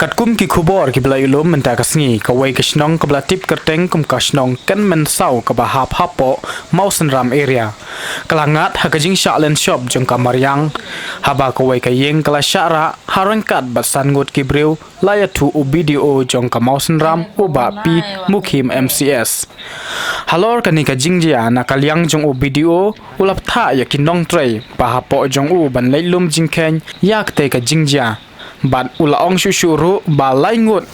Kat kum ki khubor ki bla ilum menta kasngi ka wei ka snong ka bla tip kerteng kum ka snong kan men sau ka ba hap hapo mausen ram area kalangat ha ka jing sha len shop jong ka maryang haba ka wei ka yeng kala syara harangkat basan ngut ki breu laya tu u video jong ka mausen ram u ba pi mukhim MCS halor ka ni ka jingjia na kalyang jong u video ulap tha ya ki nong trei pa hapo jong u ban leilum jingkhen yak te ka jingjia ban ulaong syusyuru ba laingut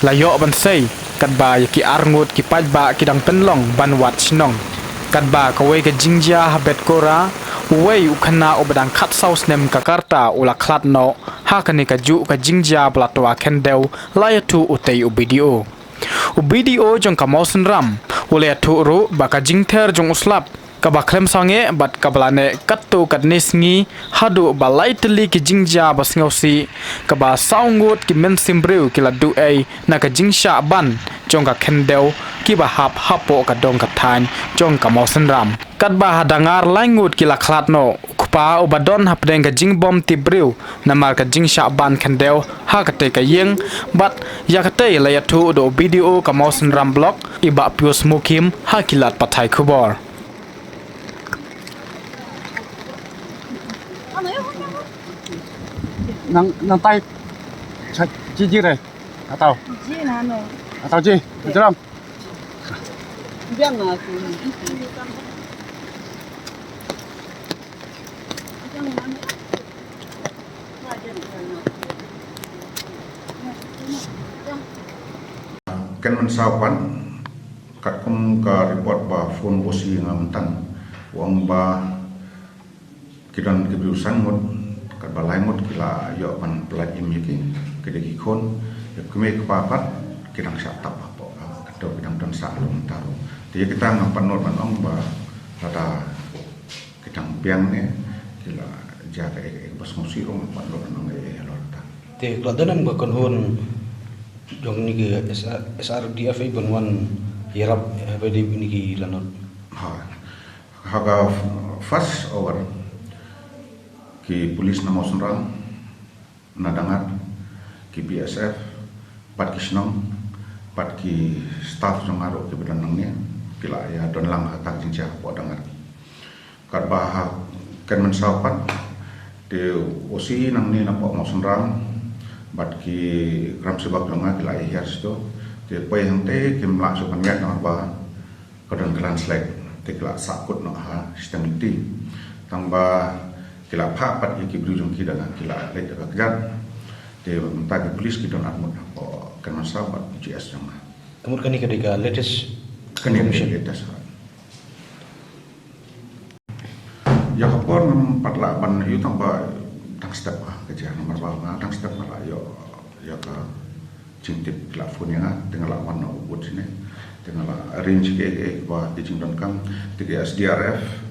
layo ban sei kat ba yaki arngut ki pajba kidang penlong ban wat snong kat ba kawai ka jingjia habet kora wei ukhana obadang khat saus nem kakarta ula khlat no ha kani ka ju ka jingjia blatwa kendeu layatu utei ubidio ubidio jong ka mausen ram ule tu ru ba ka jingther jong uslap kabaklem sange bat kablane katto katnisngi hadu balai teli ki jingja basngausi kaba saungut ki men simbreu ki ladu ai na ka jingsha ban jongka kendeu ki ba hap hapo ka dong ka than jong ka mausen ram kat ba hadangar laingut ki lakhlat no kupa ubadon hapdeng ka jingbom tibreu namar ka jingsha ban kendeu ha ka te ka yeng bat yakate layatu do video ka mausen ram blog iba pius mukim ha kilat pathai khubor nang tay chi này atau chi nano atau chi jeram biang aku kan mensawan kat kum ka report ba phone bosi ngamtan wang ba kidan kebiusan mut kat balai mut kila yo pan pelat imiki kedeki kon keme kepapat kidang satap apa kedo kidang dan salum taru dia kita ngapan not manong ba rada kidang piang ne kila jaga bos musiro ngapan not manong lorta te kladanan ba kon hon jong ni ge SRDF banwan yarap bedi ni ki lanot haga fast over ki polis na mausen ram nadangat ki BSF pat ki snong pat ki staff jong aro ki bedanang ni kila ya don lang hatak jinja po dangat kat bah ken mensapat de osi nang ni na po mausen ram bat ki gram sebab longa kila ya sto de poi hang te kim la so kan ngat na ba kadang translate te kila sakut no ha sistemiti tamba kila papat iki brujung kita dan kila lek ka kejar de mentagi polis kita nak mut apa kan masabat GS jang kemudian kani ketika latest latest ya kapon 48 itu tambah tang step kerja nomor berapa tang step lah yo ya ka cintip telefonnya dengan lawan no ubud sini dengan arrange ke ba di dan kam di SDRF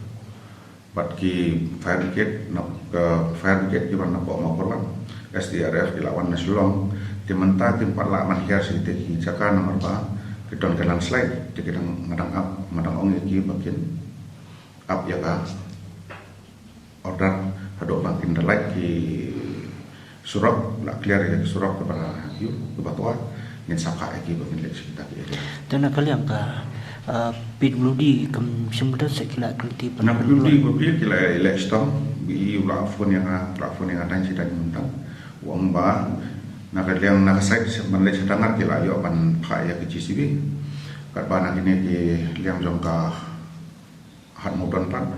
bat ki fire brigade nak ke fire brigade di mana bawa makorwan SDRF di lawan nasulong di menta tempat laman hias di jaka nomor ba kita jalan slide di kadang ngadang up ngadang ong iki bagian up ya ka order hadok bangkin delay ki surok nak clear ya surok kepada yu ke batua ngin saka iki bagian lek kita ki dan kalian ka PWD kem semua sekila keliti na PWD kila election bi platform yang ada di dan mentang uang ba na kalian na site sebenarnya sedang kila yo pan phaya ke GCB kat bana ini ki liang jongka hat modon pan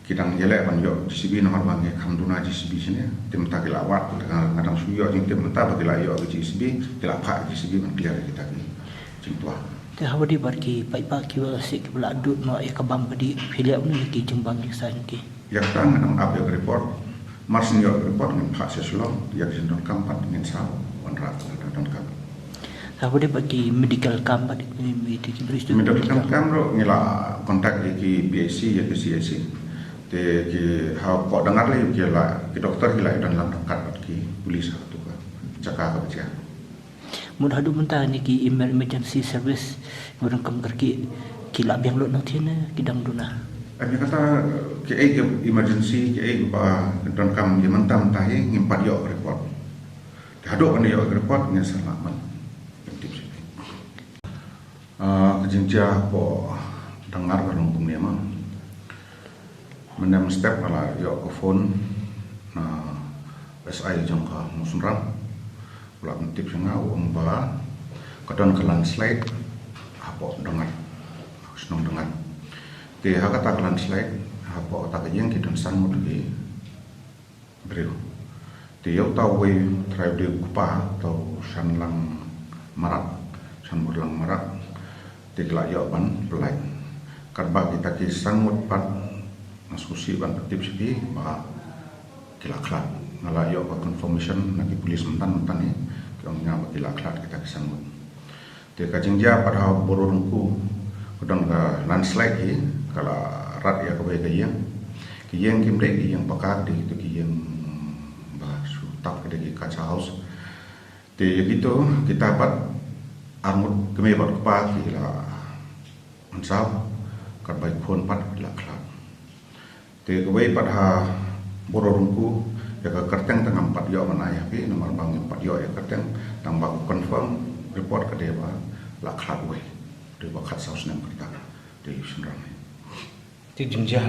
kidang jelek pan yo GCB nomor bang kamduna GCB sini tim ta kila wat kadang suyo jing tim ta kila yo ke GCB kila pha GCB man clear kita ki jingtua te hawadi barki pai ki sik bla dut no ya kabam badi philia ni ki jumbang ni san ki ya tang nang up ya report marsin yo report ngin pha sesulong ya jindon kampat ngin saw on rat don kam hawadi barki medical camp badi medical beristu medical camp ro ngila kontak ki BAC ya ke CAC te ki ha ko dengar le ki la ki dokter hilai dan lang dekat ki polis tu ka jaka ka baca mun hadu mentah ni ki emergency service orang kam kerki kila biang lot nang thina kidang duna Kami kata ke emergency ke ba don kam ye mentam tahi ngimpat yo report hadok kan dia report dengan selamat tip sini kejinja po dengar kalau punya mah mendem step kalau yo ke phone na SI jangka musunram pula tip sanga umba kadang ke landslide apa dengar senang dengar di hakata landslide apa tak yang kita san mo lagi beriu di yau tau we try de kupa atau san lang marak san lang marak di kelak yau ban pelai karba kita kisan mut pat nasusi ban tip sidi ba kila klat nala yau ba confirmation nagi polis mentan ni kong nya ba kila klat kita kisan mut di kajingja pada bororungku kadang ka landslide hi kala rat ya kabai kiyang kimre kiyang pakar di itu kiyang tak ada di kaca house. Di gitu kita dapat armut kami buat kepak gila mensab karbai phone pat gila kelak. Di kawai pada bororungku ya ke kerteng tengah 4 yo manaya pi nomor bang 4 yo ya kerteng tang bang confirm report ke dewa la kelak we. Di bakat saus nem kita di sunrang. Ti jinja